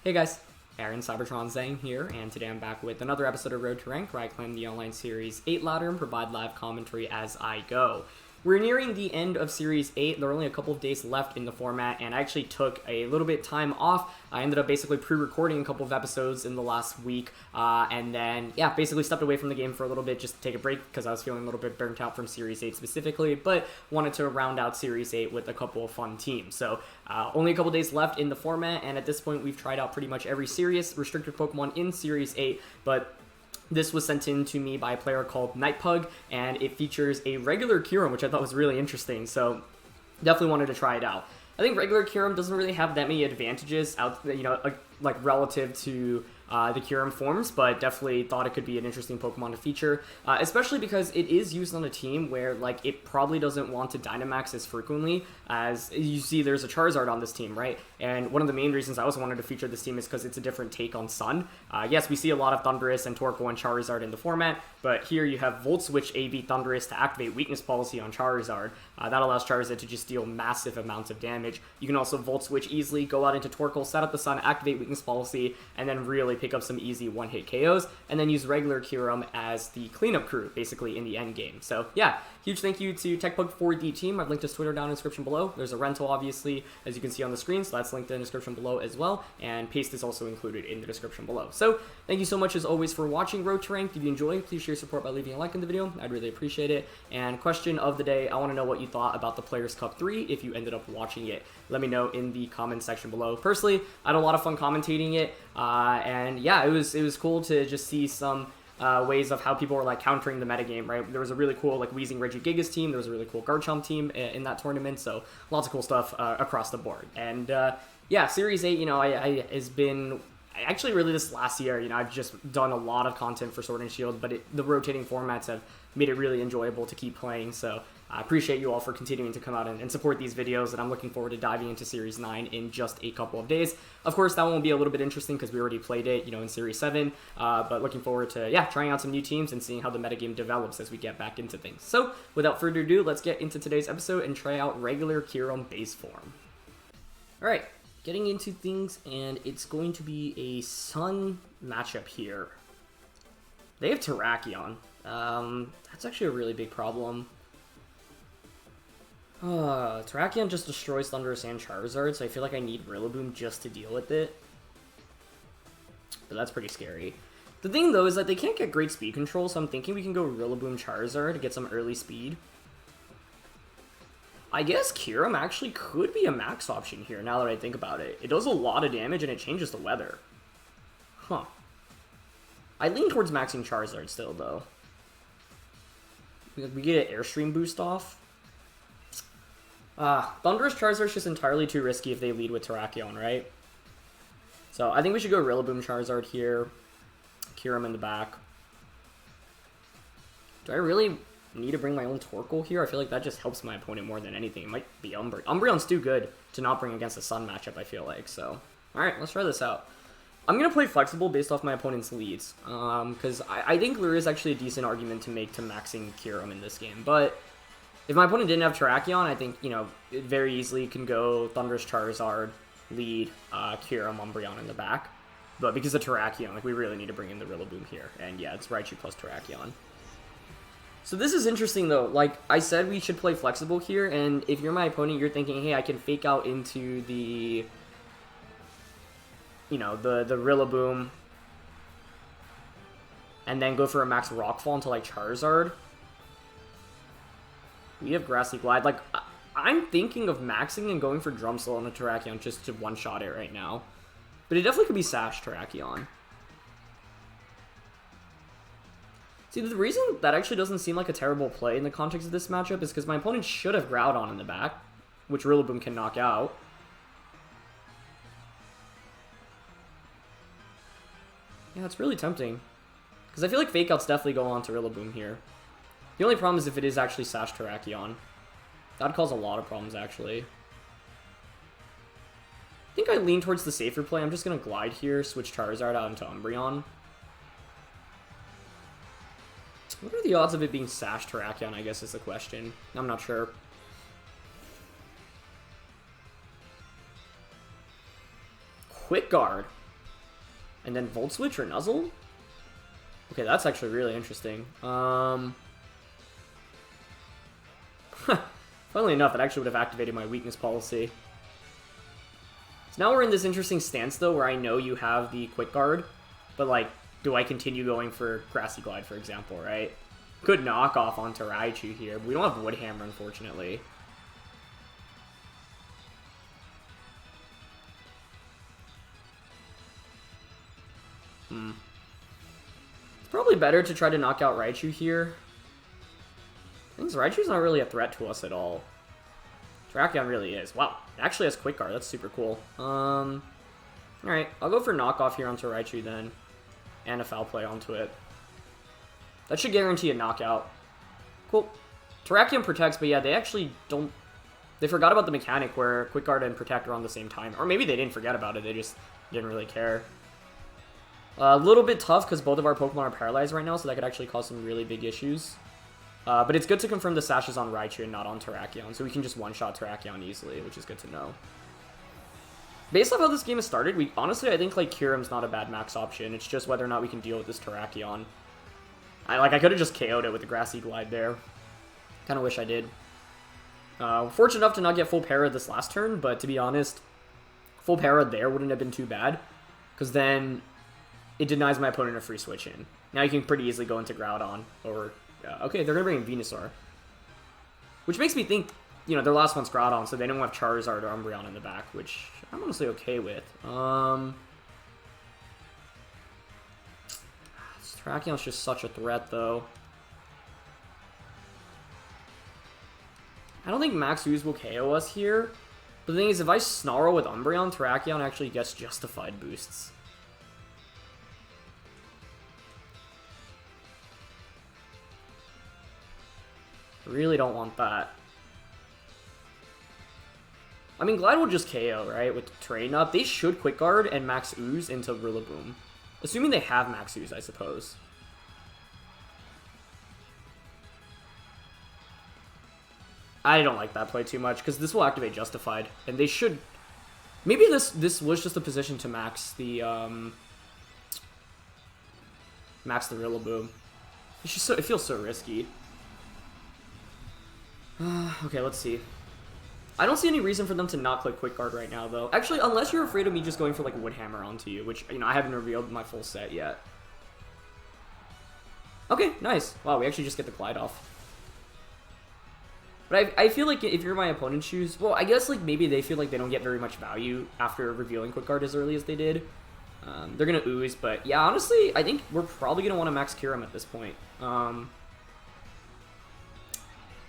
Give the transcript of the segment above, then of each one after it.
Hey guys, Aaron Cybertron Zhang here, and today I'm back with another episode of Road to Rank, where I climb the online Series 8 ladder and provide live commentary as I go. We're nearing the end of Series 8, there are only a couple of days left in the format, and I actually took a little bit of time off. I ended up basically pre-recording a couple of episodes in the last week, and then, yeah, basically stepped away from the game for a little bit just to take a break, because I was feeling a little bit burnt out from Series 8 specifically, but wanted to round out Series 8 with a couple of fun teams. So, only a couple days left in the format, and at this point we've tried out pretty much every serious restricted Pokemon in Series 8, but this was sent in to me by a player called TechPug, and it features a regular Kyurem, which I thought was really interesting, so definitely wanted to try it out. I think regular Kyurem doesn't really have that many advantages like relative to the Kyurem forms, but definitely thought it could be an interesting Pokemon to feature, especially because it is used on a team where like it probably doesn't want to Dynamax as frequently. As you see, there's a Charizard on this team, right? And one of the main reasons I also wanted to feature this team is because it's a different take on Sun. Yes, we see a lot of Thundurus and Torkoal and Charizard in the format, but here you have Volt Switch AV Thundurus to activate Weakness Policy on Charizard. That allows Charizard to just deal massive amounts of damage. You can also Volt Switch easily, go out into Torkoal, set up the Sun, activate Weakness Policy, and then really pick up some easy one-hit KOs, and then use regular Kyurem as the cleanup crew, basically, in the end game. So, yeah, huge thank you to TechPug for the team. I've linked his Twitter down in the description below. There's a rental, obviously, as you can see on the screen, so that's linked in the description below as well, and paste is also included in the description below. So, thank you so much, as always, for watching Road to Rank. If you enjoyed, please share your support by leaving a like in the video. I'd really appreciate it. And question of the day, I want to know what you thought about the Players' Cup 3 if you ended up watching it. Let me know in the comments section below. Personally, I had a lot of fun commentating it, and yeah, it was cool to just see some ways of how people were like countering the metagame, right? There was a really cool like Wheezing Regieleki team, there was a really cool Garchomp team in that tournament, so lots of cool stuff across the board. And yeah, Series 8, you know, actually really this last year, you know, I've just done a lot of content for Sword and Shield, but the rotating formats have made it really enjoyable to keep playing, so I appreciate you all for continuing to come out and support these videos, and I'm looking forward to diving into Series 9 in just a couple of days. Of course, that one will be a little bit interesting because we already played it, you know, in Series 7, but looking forward to, yeah, trying out some new teams and seeing how the metagame develops as we get back into things. So, without further ado, let's get into today's episode and try out regular Kyurem base form. Alright, getting into things, and it's going to be a Sun matchup here. They have Terrakion. That's actually a really big problem. Terrakion just destroys Thundurus and Charizard, so I feel like I need Rillaboom just to deal with it. But that's pretty scary. The thing, though, is that they can't get great speed control, so I'm thinking we can go Rillaboom Charizard to get some early speed. I guess Kyurem actually could be a max option here, now that I think about it. It does a lot of damage, and it changes the weather. Huh. I lean towards maxing Charizard still, though. We get an Airstream boost off. Thundurus Charizard is just entirely too risky if they lead with Terrakion, right? So I think we should go Rillaboom Charizard here. Kyurem in the back. Do I really need to bring my own Torkoal here? I feel like that just helps my opponent more than anything. It might be Umbreon. Umbreon's too good to not bring against a Sun matchup, I feel like. So, alright, let's try this out. I'm going to play flexible based off my opponent's leads, because I think there is actually a decent argument to make to maxing Kyurem in this game, but if my opponent didn't have Terrakion, I think, you know, it very easily can go Thundurus Charizard, lead, Kyurem, Umbreon in the back, but because of Terrakion, like, we really need to bring in the Rillaboom here, and yeah, it's Raichu plus Terrakion. So this is interesting, though. Like, I said we should play flexible here, and if you're my opponent, you're thinking, hey, I can fake out into the, you know, the Rillaboom, and then go for a max Rockfall into, like, Charizard. We have Grassy Glide. Like, I'm thinking of maxing and going for Drumsole on a Terrakion just to one-shot it right now. But it definitely could be Sash Terrakion. See, the reason that actually doesn't seem like a terrible play in the context of this matchup is because my opponent should have Groudon in the back, which Rillaboom can knock out. Yeah, it's really tempting. Because I feel like Fake Outs definitely go on to Rillaboom here. The only problem is if it is actually Sash Terrakion. That'd cause a lot of problems, actually. I think I lean towards the safer play. I'm just going to Glide here, switch Charizard out into Umbreon. What are the odds of it being Sash Terrakion, I guess is the question. I'm not sure. Quick Guard. And then Volt Switch or Nuzzle? Okay, that's actually really interesting. Funnily enough, it actually would have activated my weakness policy. So now we're in this interesting stance, though, where I know you have the Quick Guard, but, like, do I continue going for Grassy Glide, for example, right? Good knockoff onto Raichu here, but we don't have Wood Hammer, unfortunately. It's probably better to try to knock out Raichu here. I think Raichu's not really a threat to us at all. Terrakion really is. Wow, it actually has Quick Guard. That's super cool. Alright, I'll go for knockoff here onto Raichu then. And a Foul Play onto it. That should guarantee a knockout. Cool. Terrakion protects, but yeah, they actually don't... They forgot about the mechanic where Quick Guard and Protect are on the same time. Or maybe they didn't forget about it, they just didn't really care. A little bit tough because both of our Pokemon are paralyzed right now, so that could actually cause some really big issues. But it's good to confirm the Sash is on Raichu and not on Terrakion, so we can just one-shot Terrakion easily, which is good to know. Based off how this game has started, honestly, I think, like, Kyurem's not a bad max option. It's just whether or not we can deal with this Terrakion. I could have just KO'd it with the Grassy Glide there. Kind of wish I did. Fortunate enough to not get full para this last turn, but to be honest, full para there wouldn't have been too bad, because then it denies my opponent a free switch in. Now you can pretty easily go into Groudon, or... okay, they're going to bring in Venusaur. Which makes me think, you know, their last one's Groudon, so they don't have Charizard or Umbreon in the back, which I'm honestly okay with. This Terrakion's just such a threat, though. I don't think Max Ooze will KO us here. But the thing is, if I Snarl with Umbreon, Terrakion actually gets justified boosts. Really don't want that. I mean, Glide will just KO, right? With Terrain up. They should Quick Guard and Max Ooze into Rillaboom. Assuming they have Max Ooze, I suppose. I don't like that play too much, because this will activate Justified. And they should... Maybe this was just a position to max the Rillaboom. It's just it feels so risky. Okay, let's see. I don't see any reason for them to not click Quick Guard right now, though. Actually, unless you're afraid of me just going for, like, Wood Hammer onto you, which, you know, I haven't revealed my full set yet. Okay, nice. Wow, we actually just get the Glide off. But I feel like if you're my opponent's shoes, well, I guess, like, maybe they feel like they don't get very much value after revealing Quick Guard as early as they did. They're going to Ooze, but, yeah, honestly, I think we're probably going to want to max Kyurem at this point.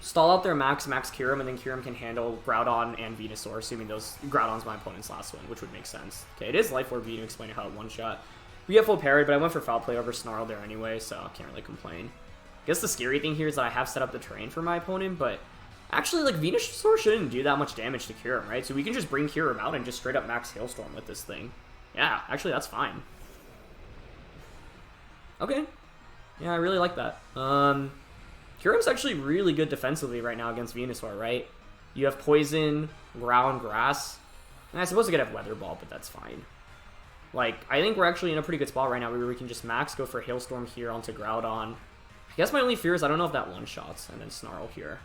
Stall out their max Kyurem, and then Kyurem can handle Groudon and Venusaur, assuming Groudon's my opponent's last one, which would make sense. Okay, it is Life Orb to explain how it one-shot. We get full parried, but I went for Foul Play over Snarl there anyway, so I can't really complain. I guess the scary thing here is that I have set up the terrain for my opponent, but actually, like, Venusaur shouldn't do that much damage to Kyurem, right? So we can just bring Kyurem out and just straight up max Hailstorm with this thing. Yeah, actually, that's fine. Okay. Yeah, I really like that. Kyurem's actually really good defensively right now against Venusaur, right? You have Poison, Ground, Grass. And I suppose I could have Weather Ball, but that's fine. Like, I think we're actually in a pretty good spot right now where we can just max go for Hailstorm here onto Groudon. I guess my only fear is I don't know if that one-shots, and then Snarl here.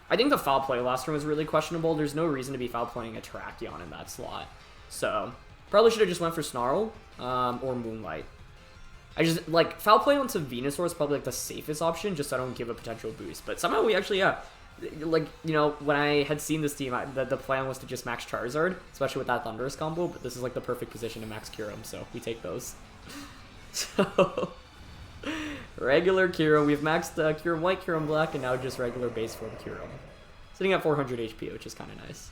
I think the Foul Play last turn was really questionable. There's no reason to be Foul Playing a Terrakion in that slot. So, probably should have just went for Snarl, or Moonlight. I just, like, Foul Play onto Venusaur is probably, like, the safest option, just so I don't give a potential boost. But somehow we actually, yeah, like, you know, when I had seen this team, the plan was to just max Charizard, especially with that Thunderous combo, but this is, like, the perfect position to max Kyurem, so we take those. So, regular Kyurem, we've maxed Kyurem White, Kyurem Black, and now just regular base form Kyurem. Sitting at 400 HP, which is kind of nice.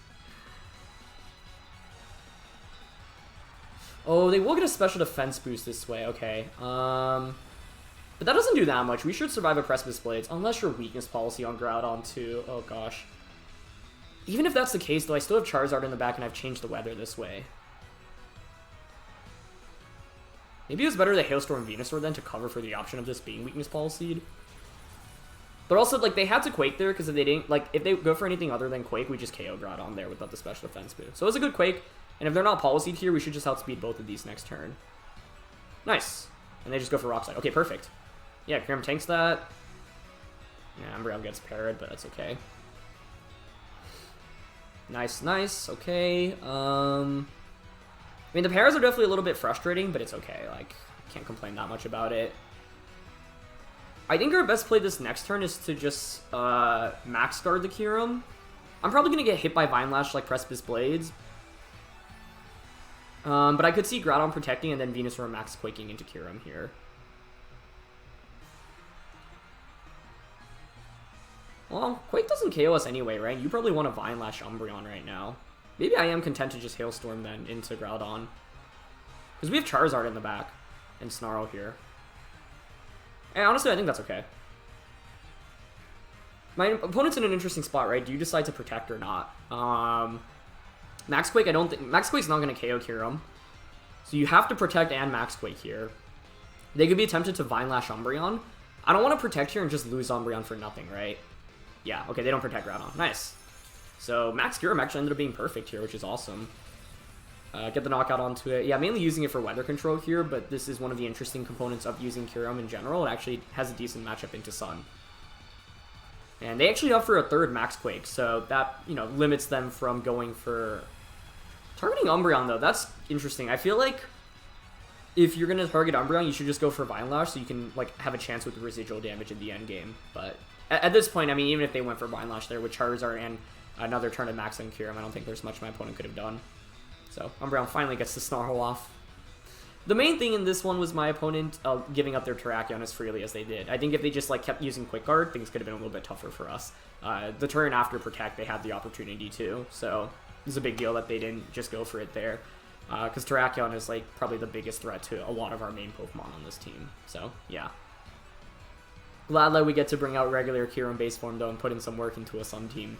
Oh, they will get a special defense boost this way, okay. But that doesn't do that much. We should survive a Precipice Blades, unless your weakness policy on Groudon too. Oh gosh. Even if that's the case, though, I still have Charizard in the back and I've changed the weather this way. Maybe it was better to Hailstorm Venusaur then to cover for the option of this being weakness policy. But also, like, they had to Quake there, because if they didn't, like, if they go for anything other than Quake, we just KO Groudon there without the special defense boost. So it was a good Quake. And if they're not Policy'd here, we should just outspeed both of these next turn. Nice. And they just go for Rock Slide. Okay, perfect. Yeah, Kyurem tanks that. Yeah, Umbreon gets parried, but that's okay. Nice, nice. Okay. I mean, the pairs are definitely a little bit frustrating, but it's okay. Like, can't complain that much about it. I think our best play this next turn is to just max guard the Kyurem. I'm probably going to get hit by Vine Lash like Precipice Blades. But I could see Groudon protecting and then Venusaur max quaking into Kyurem here. Well, Quake doesn't KO us anyway, right? You probably want to Vine Lash Umbreon right now. Maybe I am content to just Hailstorm then into Groudon. Because we have Charizard in the back. And Snarl here. And honestly, I think that's okay. My opponent's in an interesting spot, right? Do you decide to protect or not? Max Quake, I don't think... Max Quake's not going to KO Kyurem. So you have to protect and Max Quake here. They could be tempted to Vine Lash Umbreon. I don't want to protect here and just lose Umbreon for nothing, right? Yeah, okay, they don't protect Groudon. Nice. So Max Kyurem actually ended up being perfect here, which is awesome. Get the knockout onto it. Yeah, mainly using it for weather control here, but this is one of the interesting components of using Kyurem in general. It actually has a decent matchup into Sun. And they actually offer a third Max Quake, so that, you know, limits them from going for... Targeting Umbreon, though, that's interesting. I feel like if you're going to target Umbreon, you should just go for Vine Lash so you can, like, have a chance with the residual damage in the end game. But at this point, I mean, even if they went for Vine Lash there with Charizard and another turn of Max and Kyurem, I don't think there's much my opponent could have done. So Umbreon finally gets the Snarl off. The main thing in this one was my opponent giving up their Terrakion as freely as they did. I think if they just like kept using Quick Guard, things could have been a little bit tougher for us. The turn after Protect, they had the opportunity to, so it's a big deal that they didn't just go for it there. Because Terrakion is like probably the biggest threat to a lot of our main Pokemon on this team. So yeah. Glad that we get to bring out regular Kyurem base form, though, and put in some work into a Sun team.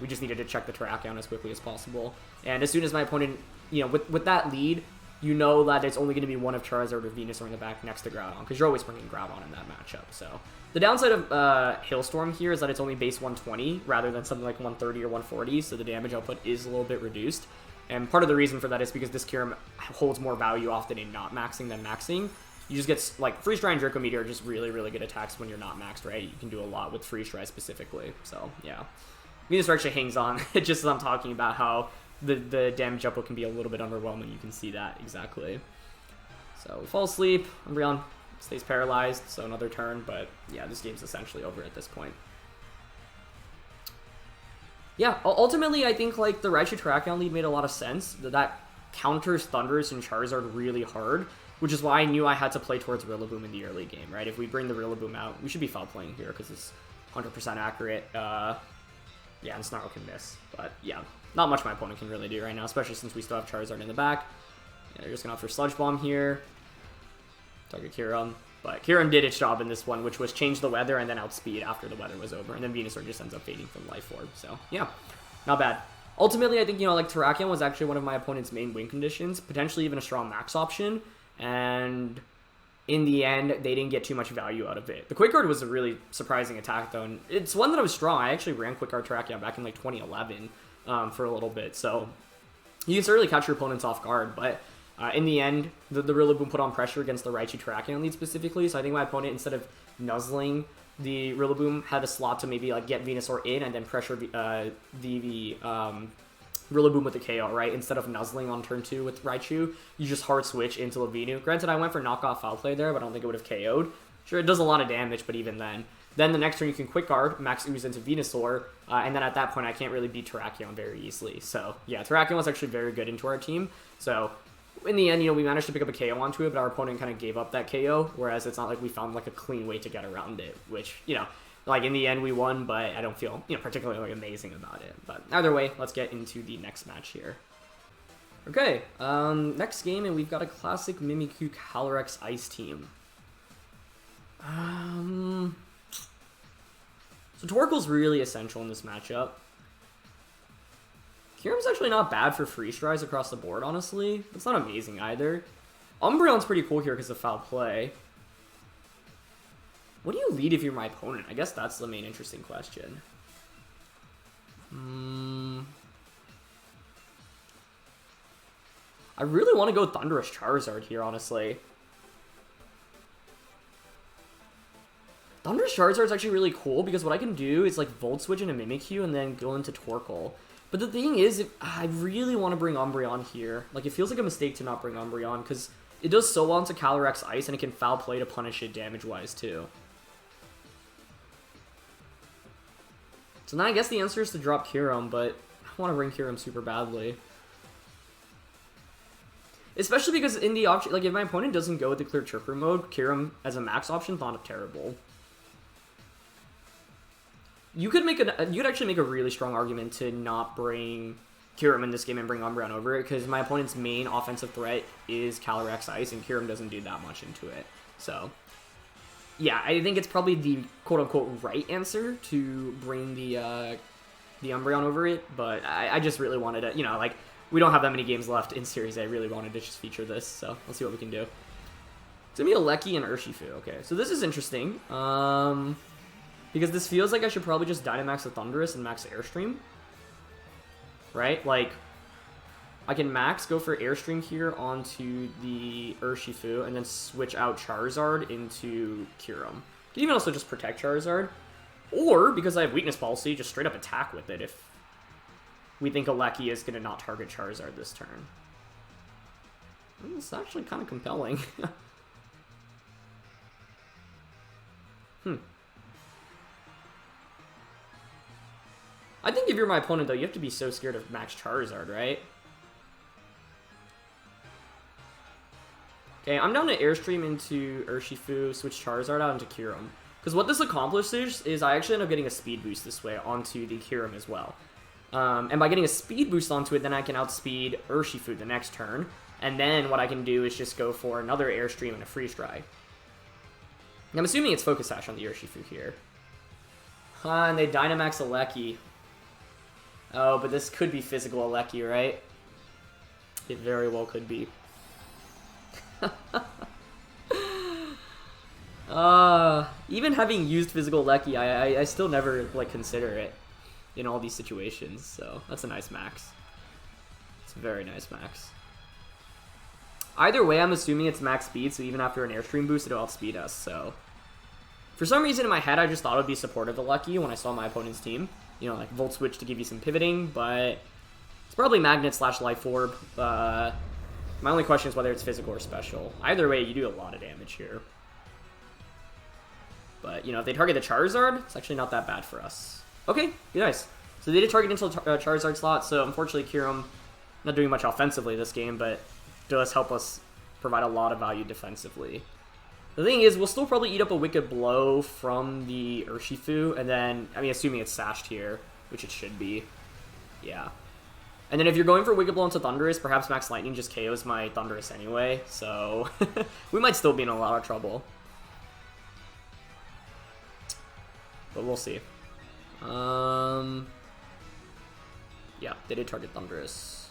We just needed to check the Terrakion as quickly as possible. And as soon as my opponent, you know, with that lead, you know that it's only going to be one of Charizard or Venusaur in the back next to Groudon, because you're always bringing Groudon in that matchup. So the downside of Hailstorm here is that it's only base 120 rather than something like 130 or 140, so the damage output is a little bit reduced. And part of the reason for that is because this Kyurem holds more value often in not maxing than maxing. You just get, like, Freeze Dry and Draco Meteor are just really, really good attacks when you're not maxed, right? You can do a lot with Freeze Dry specifically, so, yeah. Venusaur actually hangs on, just as I'm talking about how the damage output can be a little bit underwhelming. You can see that, exactly. So, we fall asleep, Umbreon stays paralyzed, so another turn, but, yeah, this game's essentially over at this point. Yeah, ultimately, I think, like, the Raichu Terrakion lead made a lot of sense. That counters Thundurus and Charizard really hard, which is why I knew I had to play towards Rillaboom in the early game, right? If we bring the Rillaboom out, we should be foul playing here because it's 100% accurate. Yeah, and Snarl can miss. But yeah, not much my opponent can really do right now, especially since we still have Charizard in the back. Yeah, they're just going to offer Sludge Bomb here. Target Kyurem. But Kyurem did its job in this one, which was change the weather and then outspeed after the weather was over. And then Venusaur just ends up fading from Life Orb. So yeah, not bad. Ultimately, I think, you know, like Terrakion was actually one of my opponent's main win conditions, potentially even a strong max option. And in the end, they didn't get too much value out of it. The Quick Guard was a really surprising attack, though, and it's one that was strong. I actually ran Quick Guard Terrakion back in, like, 2011 for a little bit, so you can certainly catch your opponents off guard, but in the end, the Rillaboom put on pressure against the Raichu Terrakion lead specifically, so I think my opponent, instead of nuzzling the Rillaboom, had a slot to maybe, like, get Venusaur in and then pressure the Rillaboom with the KO, right? Instead of nuzzling on turn 2 with Raichu, you just hard switch into Lavinu. Granted, I went for knockoff foul play there, but I don't think it would have KO'd. Sure, it does a lot of damage, but even then. Then the next turn you can Quick Guard, Max Ooze into Venusaur, and then at that point I can't really beat Terrakion very easily. So yeah, Terrakion was actually very good into our team. So in the end, you know, we managed to pick up a KO onto it, but our opponent kind of gave up that KO, whereas it's not like we found like a clean way to get around it, which, you know, like, in the end, we won, but I don't feel, you know, particularly, like, amazing about it. But either way, let's get into the next match here. Okay, next game, and we've got a classic Mimikyu Calyrex-I team. So Torkoal's really essential in this matchup. Kyurem's actually not bad for Freeze Dries across the board, honestly. It's not amazing either. Umbreon's pretty cool here because of foul play. What do you lead if you're my opponent? I guess that's the main interesting question. I really want to go Thunderous Charizard here, honestly. Thunderous Charizard is actually really cool because what I can do is like Volt Switch into Mimikyu and then go into Torkoal. But the thing is, I really want to bring Umbreon here. Like, it feels like a mistake to not bring Umbreon because it does so well into Calyrex-I and it can foul play to punish it damage-wise too. So now I guess the answer is to drop Kyurem, but I want to bring Kyurem super badly. Especially because in the option, like if my opponent doesn't go with the clear trick room mode, Kyurem as a max option, not terrible. You could actually make a really strong argument to not bring Kyurem in this game and bring Umbreon over it, because my opponent's main offensive threat is Calyrex-I, and Kyurem doesn't do that much into it. So, yeah, I think it's probably the quote-unquote right answer to bring the Umbreon over it, but I just really wanted to, you know, like, we don't have that many games left in Series A. I really wanted to just feature this, so let's see what we can do. It's going to be a Liepard and Urshifu. Okay, so this is interesting. Because this feels like I should probably just Dynamax the Thundurus and max Airstream. Right? Like, I can max go for Airstream here onto the Urshifu and then switch out Charizard into Kyurem. Can even also just protect Charizard. Or, because I have Weakness Policy, just straight up attack with it if we think Regieleki is going to not target Charizard this turn. It's actually kind of compelling. I think if you're my opponent, though, you have to be so scared of max Charizard, right? Okay, I'm down to Airstream into Urshifu, switch Charizard out into Kyurem. Because what this accomplishes is I actually end up getting a speed boost this way onto the Kyurem as well. And by getting a speed boost onto it, then I can outspeed Urshifu the next turn. And then what I can do is just go for another Airstream and a Freeze Dry. I'm assuming it's Focus Sash on the Urshifu here. And they Dynamax Regieleki. Oh, but this could be physical Regieleki, right? It very well could be. Even having used physical Regieleki, I still never like consider it in all these situations. So that's a nice max. It's a very nice max. Either way, I'm assuming it's max speed, so even after an Airstream boost, it'll outspeed us. So for some reason in my head, I just thought it would be supportive of Regieleki when I saw my opponent's team. You know, like Volt Switch to give you some pivoting, but it's probably Magnet / Life Orb. My only question is whether it's physical or special. Either way, you do a lot of damage here. But, you know, if they target the Charizard, it's actually not that bad for us. Okay, nice. So they did target into the Charizard slot, so unfortunately Kyurem not doing much offensively this game, but does help us provide a lot of value defensively. The thing is, we'll still probably eat up a Wicked Blow from the Urshifu, and then, I mean, assuming it's sashed here, which it should be. Yeah. And then if you're going for Wicked Blow into Thundurus, perhaps Max Lightning just KOs my Thundurus anyway, so we might still be in a lot of trouble. But we'll see. Yeah, they did target Thundurus.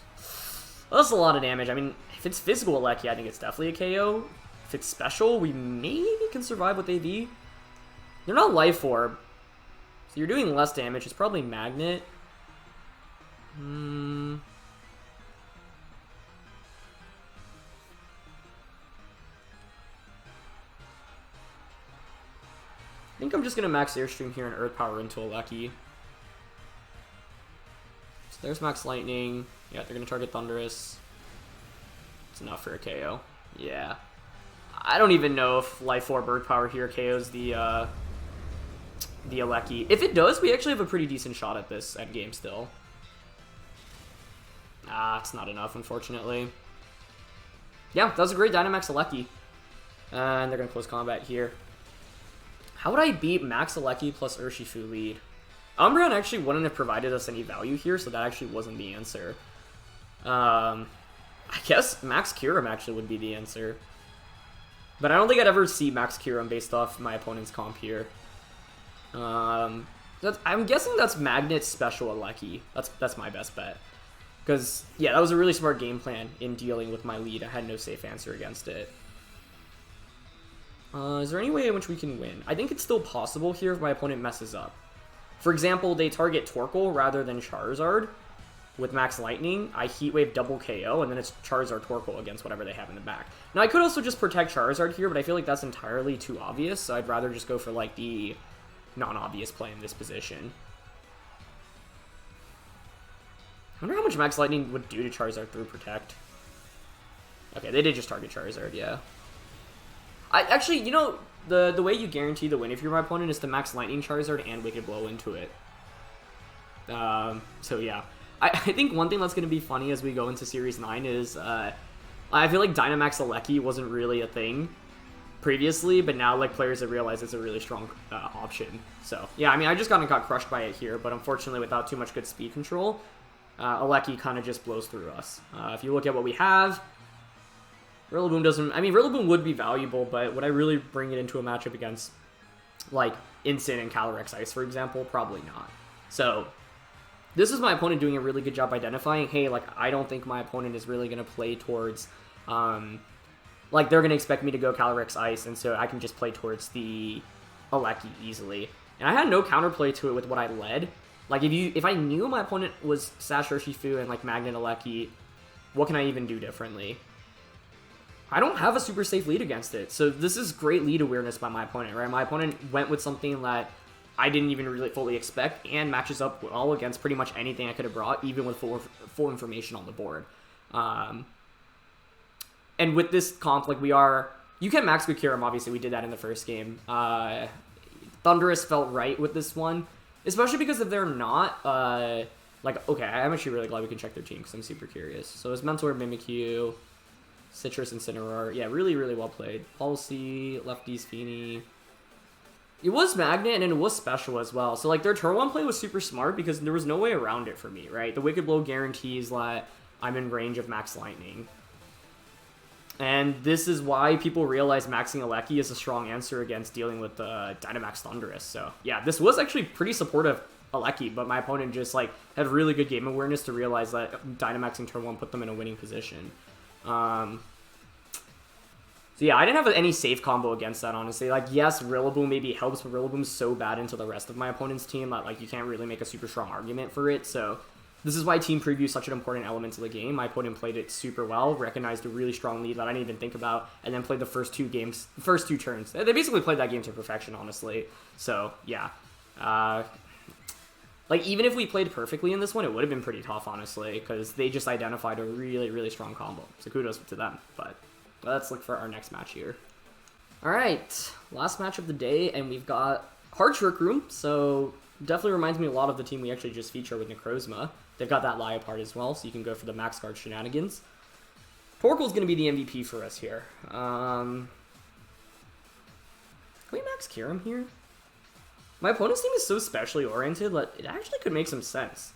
Well, that's a lot of damage. I mean, if it's physical Regieleki, I think it's definitely a KO. If it's special, we maybe can survive with AV. They're not Life Orb, so you're doing less damage. It's probably Magnet. I think I'm just going to max Airstream here and Earth Power into Regieleki. So there's Max Lightning. Yeah, they're going to target Thundurus. It's enough for a KO. Yeah. I don't even know if Life Orb Earth Power here KOs the Regieleki. If it does, we actually have a pretty decent shot at this endgame still. It's not enough, unfortunately. Yeah, that was a great Dynamax Regieleki. And they're going to close combat here. How would I beat Max Regieleki plus Urshifu lead? Umbreon actually wouldn't have provided us any value here, so that actually wasn't the answer. I guess Max Kyurem actually would be the answer. But I don't think I'd ever see Max Kyurem based off my opponent's comp here. I'm guessing that's Magnet Special Regieleki. That's my best bet. Because, yeah, that was a really smart game plan in dealing with my lead. I had no safe answer against it. Is there any way in which we can win? I think it's still possible here if my opponent messes up. For example, they target Torkoal rather than Charizard. with Max Lightning, I Heat Wave double KO, and then it's Charizard Torkoal against whatever they have in the back. Now, I could also just protect Charizard here, but I feel like that's entirely too obvious, so I'd rather just go for, like, the non-obvious play in this position. I wonder how much Max Lightning would do to Charizard through Protect. Okay, they did just target Charizard, yeah. Actually, you know, the way you guarantee the win if you're my opponent is to Max Lightning Charizard and Wicked Blow into it. So, yeah. I think one thing that's going to be funny as we go into Series 9 is, I feel like Dynamax Alecki wasn't really a thing previously, but now, like, players have realized it's a really strong option. So, yeah, I mean, I just kind of got crushed by it here, but unfortunately, without too much good speed control, Alecki kind of just blows through us. If you look at what we have, Rillaboom doesn't... I mean, Rillaboom would be valuable, but would I really bring it into a matchup against, like, Incin and Calyrex-I, for example? Probably not. So... this is my opponent doing a really good job identifying, hey, like, I don't think my opponent is really going to play towards, like, they're going to expect me to go Calyrex Ice, and so I can just play towards the Alecki easily. And I had no counterplay to it with what I led. Like, if I knew my opponent was Sash Urshifu and, like, Magnet Alecki, what can I even do differently? I don't have a super safe lead against it, so this is great lead awareness by my opponent, right? My opponent went with something that I didn't even really fully expect, and matches up well against pretty much anything I could have brought, even with full information on the board. And with this comp, like, you can max with Kyurem, obviously, we did that in the first game. Thundurus felt right with this one, especially because if they're not, like, okay, I'm actually really glad we can check their team, because I'm super curious. So it's Mentor, Mimikyu, Citrus, Incineroar. Yeah, really, really well played. Policy, Lefties, Fini. It was Magnet, and it was Special as well. So, like, their turn 1 play was super smart because there was no way around it for me, right? The Wicked Blow guarantees that I'm in range of Max Lightning. And this is why people realize maxing Alecki is a strong answer against dealing with Dynamax Thundurus. So, yeah, this was actually pretty supportive Alecki, but my opponent just, like, had really good game awareness to realize that Dynamaxing turn 1 put them in a winning position. So yeah, I didn't have any safe combo against that, honestly. Like, yes, Rillaboom maybe helps, but Rillaboom's so bad into the rest of my opponent's team that, like, you can't really make a super strong argument for it. So this is why team preview is such an important element to the game. My opponent played it super well, recognized a really strong lead that I didn't even think about, and then played the first two turns. They basically played that game to perfection, honestly. So, yeah. Like, even if we played perfectly in this one, it would have been pretty tough, honestly, because they just identified a really, really strong combo. So kudos to them, but... let's look for our next match here. Alright, last match of the day, and we've got Hard Trick Room, so definitely reminds me a lot of the team we actually just featured with Necrozma. They've got that Liepard as well, so you can go for the Max Guard shenanigans. Torkoal's going to be the MVP for us here. Can we Max Kyurem here? My opponent's team is so specially oriented that it actually could make some sense.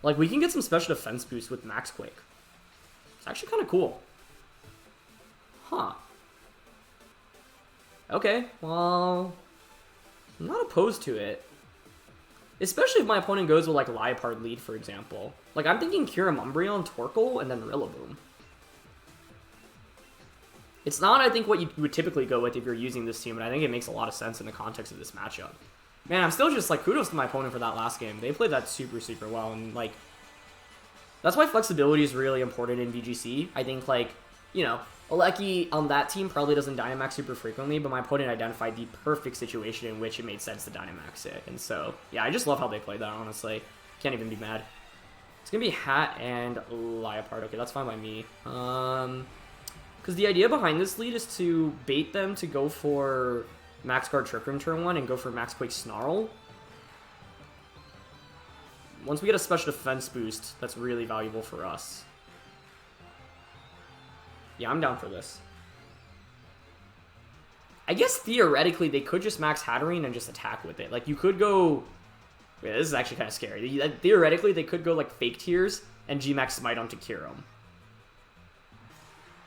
Like, we can get some special defense boost with Max Quake. It's actually kind of cool. Huh. Okay, well, I'm not opposed to it. Especially if my opponent goes with, like, Liepard lead, for example. Like, I'm thinking Kyurem, Umbreon, Torkoal, and then Rillaboom. It's not, I think, what you would typically go with if you're using this team, but I think it makes a lot of sense in the context of this matchup. Man, I'm still just, like, kudos to my opponent for that last game. They played that super, super well, and, like, that's why flexibility is really important in VGC. I think, like, you know, Alecki on that team probably doesn't Dynamax super frequently, but my opponent identified the perfect situation in which it made sense to Dynamax it. And so, yeah, I just love how they played that, honestly. Can't even be mad. It's going to be Hat and Liepard. Okay, that's fine by me. Because the idea behind this lead is to bait them to go for Max Guard Trick Room turn 1 and go for Max Quake Snarl. Once we get a special defense boost, that's really valuable for us. Yeah, I'm down for this. I guess theoretically they could just max Hatterene and just attack with it. Like, you could go... yeah, this is actually kind of scary. Theoretically, they could go, like, Fake Tears and G-Max Smite onto Kyurem.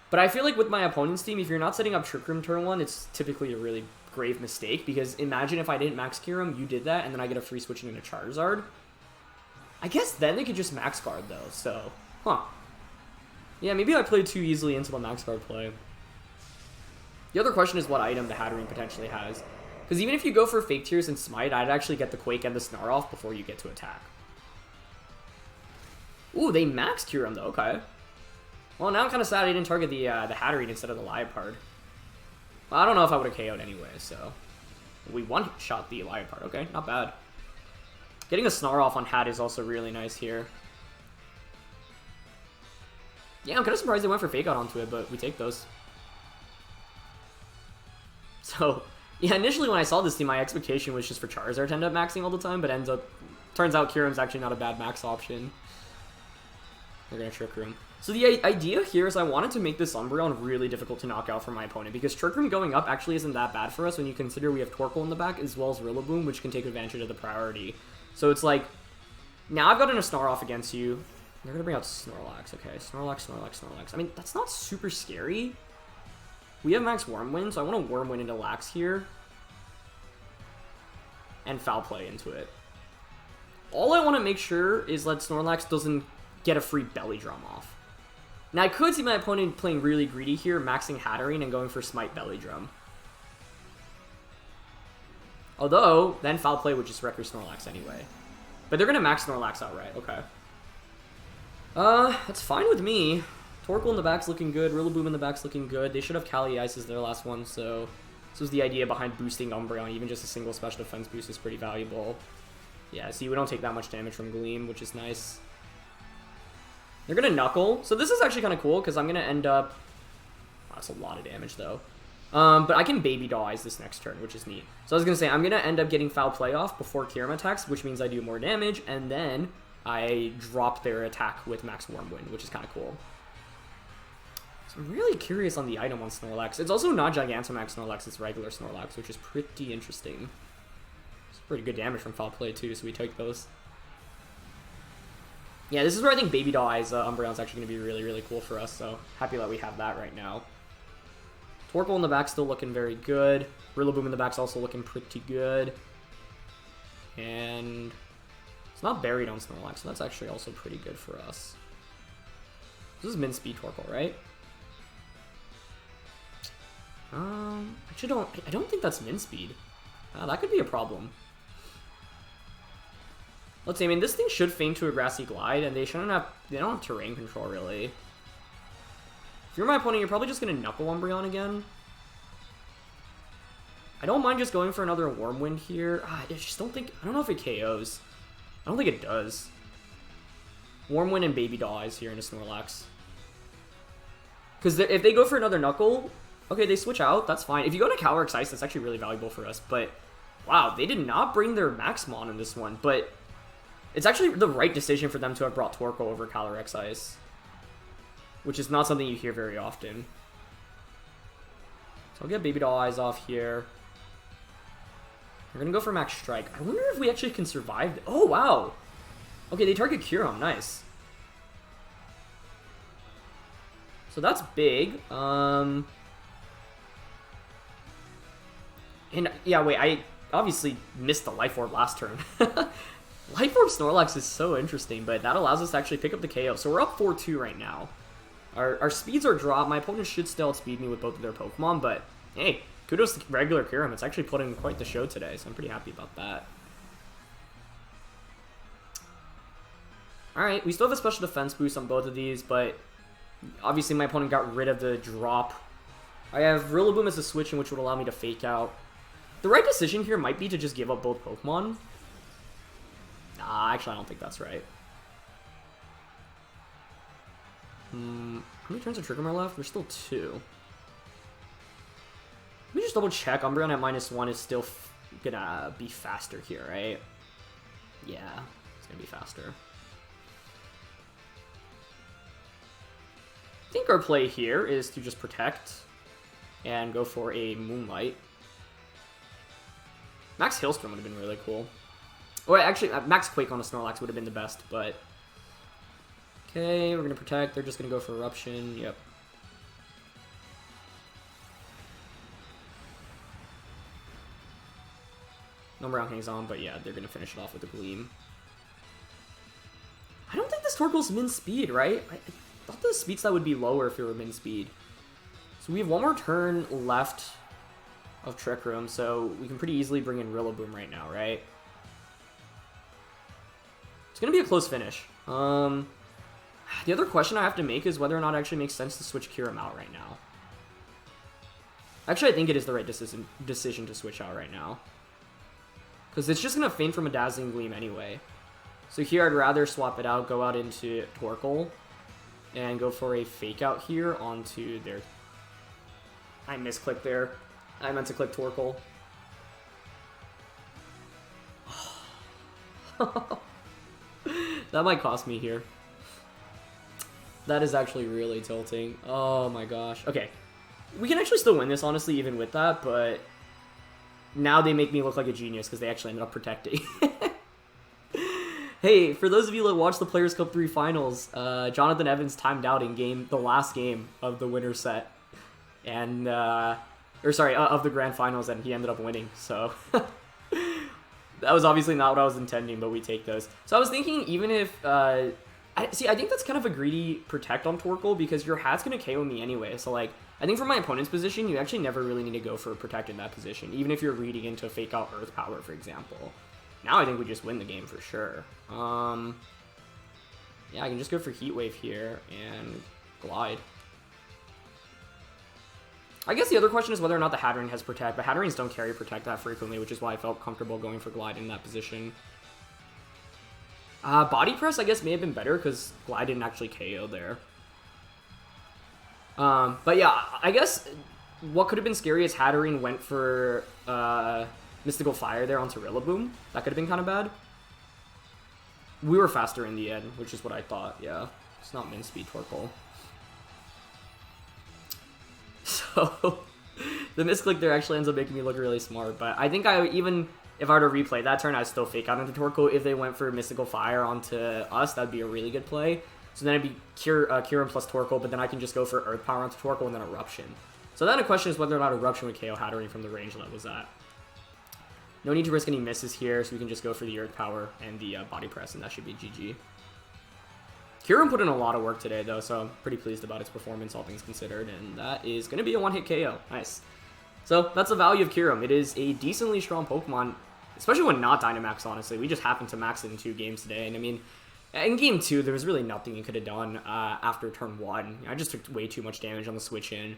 But I feel like with my opponent's team, if you're not setting up Trick Room turn 1, it's typically a really grave mistake. Because imagine if I didn't max Kyurem, you did that, and then I get a free switch into Charizard. I guess then they could just max guard, though, so... huh. Yeah, maybe I played too easily into the max guard play. The other question is what item the Hatterene potentially has. Because even if you go for Fake Tears and Smite, I'd actually get the Quake and the Snarl off before you get to attack. Ooh, they maxed Kyurem though, okay. Well, now I'm kind of sad I didn't target the Hatterene instead of the Liepard. Well, I don't know if I would have KO'd anyway, so... We one-shot the Liepard, okay, not bad. Getting a Snarl off on Hat is also really nice here. Yeah, I'm kind of surprised they went for Fake Out onto it, but we take those. So, yeah, initially when I saw this team, my expectation was just for Charizard to end up maxing all the time, but turns out Kyurem's actually not a bad max option. They're going to Trick Room. So the idea here is I wanted to make this Umbreon really difficult to knock out for my opponent, because Trick Room going up actually isn't that bad for us when you consider we have Torkoal in the back as well as Rillaboom, which can take advantage of the priority. So it's like, now I've gotten a Snarl off against you. They're going to bring out Snorlax, okay. Snorlax. I mean, that's not super scary. We have max Wormwind, so I want to Wormwind into Lax here. And Foul Play into it. All I want to make sure is that Snorlax doesn't get a free Belly Drum off. Now, I could see my opponent playing really greedy here, maxing Hatterene and going for Smite Belly Drum. Although, then Foul Play would just wreck your Snorlax anyway. But they're going to max Snorlax outright, okay. That's fine with me. Torkoal in the back's looking good, Rillaboom in the back's looking good. They should have Calyrex as their last one, so this was the idea behind boosting Umbreon. Even just a single special defense boost is pretty valuable. Yeah, see, we don't take that much damage from Gleam, which is nice. They're going to Knuckle. So this is actually kind of cool, because I'm going to end up... Oh, that's a lot of damage, though. But I can Baby Doll Eyes this next turn, which is neat. So I was going to say, I'm going to end up getting Foul Play off before Kyurem attacks, which means I do more damage, and then I drop their attack with Max Wormwind, which is kind of cool. So I'm really curious on the item on Snorlax. It's also not Gigantamax Snorlax, it's regular Snorlax, which is pretty interesting. It's pretty good damage from Foul Play, too, so we take those. Yeah, this is where I think Baby Doll Eyes Umbreon's actually going to be really, really cool for us, so happy that we have that right now. Torkoal in the back still looking very good. Rillaboom in the back's also looking pretty good. And it's not buried on Snorlax, so that's actually also pretty good for us. This is Min Speed Torkoal, right? Actually I don't think that's Min Speed. That could be a problem. Let's see, I mean, this thing should feint to a Grassy Glide, and they don't have terrain control, really. If you're my opponent, you're probably just going to Knuckle Umbreon again. I don't mind just going for another Wormwind here. I don't know if it KOs. I don't think it does. Wormwind and Baby Doll Eyes here into Snorlax. Because if they go for another Knuckle, okay, they switch out, that's fine. If you go to Calyrex-I, that's actually really valuable for us, but wow, they did not bring their Maxmon in this one, but it's actually the right decision for them to have brought Torkoal over Calyrex-I, which is not something you hear very often. So I'll get Baby Doll Eyes off here. We're going to go for Max Strike. I wonder if we actually can survive. Oh, wow. Okay, they target Kyurem. Nice. So that's big. And yeah, wait, I obviously missed the Life Orb last turn. Life Orb Snorlax is so interesting, but that allows us to actually pick up the KO. So we're up 4-2 right now. Our speeds are dropped. My opponent should still outspeed me with both of their Pokemon, but hey, kudos to regular Kyurem. It's actually putting quite the show today, so I'm pretty happy about that. Alright, we still have a special defense boost on both of these, but obviously my opponent got rid of the drop. I have Rillaboom as a switch in which would allow me to Fake Out. The right decision here might be to just give up both Pokemon. Nah, actually I don't think that's right. How many turns of Trick Room are left? There's still 2. Let me just double check. Umbreon at -1 is still gonna be faster here, right? Yeah, it's gonna be faster. I think our play here is to just protect and go for a Moonlight. Max Hailstorm would have been really cool. Or actually, Max Quake on a Snorlax would have been the best, but... Okay, we're going to protect. They're just going to go for Eruption. Yep. Umbreon hangs on, but yeah, they're going to finish it off with a Gleam. I don't think this Torkoal's min speed, right? I thought the speed stat would be lower if it were min speed. So we have one more turn left of Trick Room, so we can pretty easily bring in Rillaboom right now, right? It's going to be a close finish. The other question I have to make is whether or not it actually makes sense to switch Kyurem out right now. Actually, I think it is the right decision to switch out right now. Because it's just going to feint from a Dazzling Gleam anyway. So here I'd rather swap it out, go out into Torkoal, and go for a Fake Out here onto their... I misclicked there. I meant to click Torkoal. That might cost me here. That is actually really tilting. Oh my gosh. Okay. We can actually still win this, honestly, even with that, but now they make me look like a genius because they actually ended up protecting. Hey, for those of you that watched the Players' Cup 3 finals, Jonathan Evans timed out in the last game of the winner set. And, of the grand finals, and he ended up winning, so... That was obviously not what I was intending, but we take those. So I was thinking, even if, I think that's kind of a greedy protect on Torkoal, because your hat's going to KO me anyway. So, like, I think for my opponent's position, you actually never really need to go for a protect in that position, even if you're reading into Fake Out Earth Power, for example. Now I think we just win the game for sure. Yeah, I can just go for Heat Wave here and Glide. I guess the other question is whether or not the Hatterene has Protect, but Hatterenes don't carry Protect that frequently, which is why I felt comfortable going for Glide in that position. Body Press, I guess, may have been better, because Glide didn't actually KO there. But yeah, I guess what could have been scary is Hatterene went for Mystical Fire there onto Rillaboom. That could have been kind of bad. We were faster in the end, which is what I thought, yeah. It's not Min Speed Torkoal. So, the misclick there actually ends up making me look really smart, but I think even if I were to replay that turn, I'd still Fake Out into Torkoal. If they went for Mystical Fire onto us, that'd be a really good play. So then it'd be Kyurem plus Torkoal, but then I can just go for Earth Power onto Torkoal and then Eruption. So then the question is whether or not Eruption would KO Hatterene from the range that was at. No need to risk any misses here, so we can just go for the Earth Power and the Body Press, and that should be GG. Kyurem put in a lot of work today, though, so I'm pretty pleased about its performance, all things considered, and that is going to be a one-hit KO. Nice. So, that's the value of Kyurem. It is a decently strong Pokemon, especially when not Dynamax, honestly. We just happened to max it in 2 games today, and I mean, in Game 2, there was really nothing you could have done after Turn 1. I just took way too much damage on the switch-in.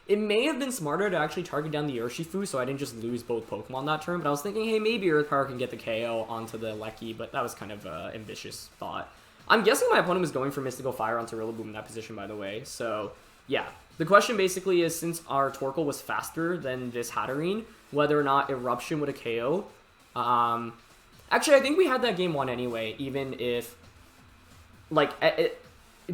It may have been smarter to actually target down the Urshifu, so I didn't just lose both Pokemon that turn, but I was thinking, hey, maybe Earth Power can get the KO onto the Lecky, but that was kind of an ambitious thought. I'm guessing my opponent was going for Mystical Fire onto Rillaboom in that position, by the way. So, yeah. The question basically is, since our Torkoal was faster than this Hatterene, whether or not Eruption would have KO. Actually, I think we had that game won anyway, even if... Like,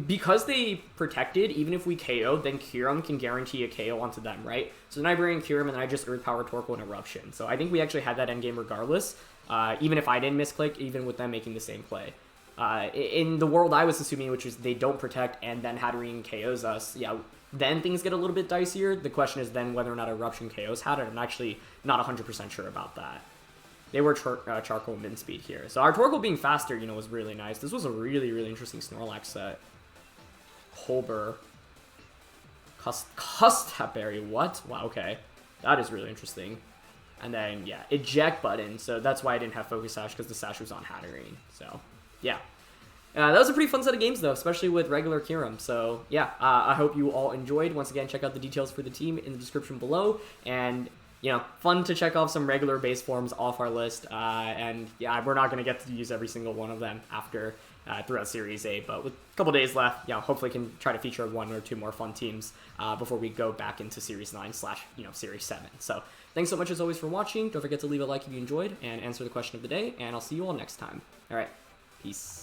because they protected, even if we KO'd, then Kyurem can guarantee a KO onto them, right? So then I bring in Kyurem, and then I just Earth Power Torkoal and Eruption. So I think we actually had that endgame regardless, even if I didn't misclick, even with them making the same play. In the world I was assuming, which is they don't protect and then Hatterene KOs us, yeah, then things get a little bit dicier. The question is then whether or not Eruption KOs Hatterene. I'm actually not 100% sure about that. They were Charcoal Min Speed here. So our Torkoal being faster, you know, was really nice. This was a really, really interesting Snorlax set. Holber. Custapberry, what? Wow, okay. That is really interesting. And then, yeah, Eject Button. So that's why I didn't have Focus Sash, because the Sash was on Hatterene. So... yeah. That was a pretty fun set of games, though, especially with regular Kyurem. So, yeah, I hope you all enjoyed. Once again, check out the details for the team in the description below. And, you know, fun to check off some regular base forms off our list. And, yeah, we're not going to get to use every single one of them after throughout Series 8. But with a couple days left, yeah, hopefully can try to feature 1 or 2 more fun teams before we go back into Series 9 / Series 7. So, thanks so much, as always, for watching. Don't forget to leave a like if you enjoyed and answer the question of the day. And I'll see you all next time. All right. Peace.